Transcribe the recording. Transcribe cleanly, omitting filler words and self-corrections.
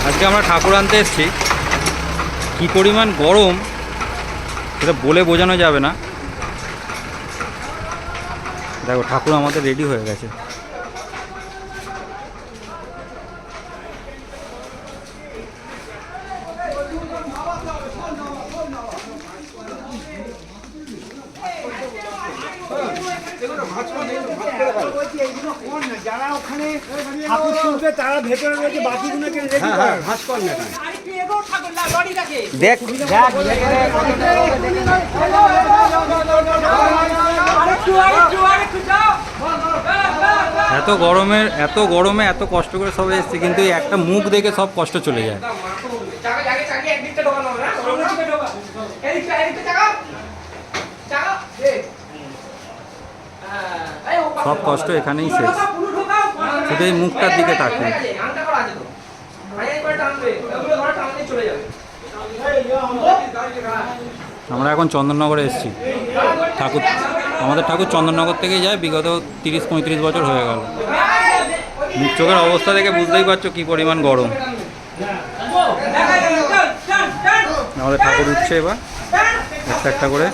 আজকে আমরা ঠাকুর আনতে এসেছি, কী পরিমাণ গরম সেটা বলে বোঝানো যাবে না। দেখো ঠাকুর আমাদের রেডি হয়ে গেছে। যারা ওখানে ঠাকুর তুলবে তারা ভেতরে রয়েছে, বাকিগুলোকে রেডি করে ভাঁজ কর না। দেখ এত গরমে এত কষ্ট করে সব এসছে, কিন্তু এই একটা মুখ দেখে সব কষ্ট চলে যায়। সব কষ্ট এখানেই শেষ, শুধু এই মুখটার দিকে তাকিয়ে। আমরা এখন চন্দননগরে এসেছি। আমাদের ঠাকুর চন্দননগর থেকেই যায়, বিগত 30-35 বছর হয়ে গেল। চোখের অবস্থা দেখে বুঝতেই পারছো কি পরিমাণ গরম। আমাদের ঠাকুর উঠছে এবার একটা একটা করে।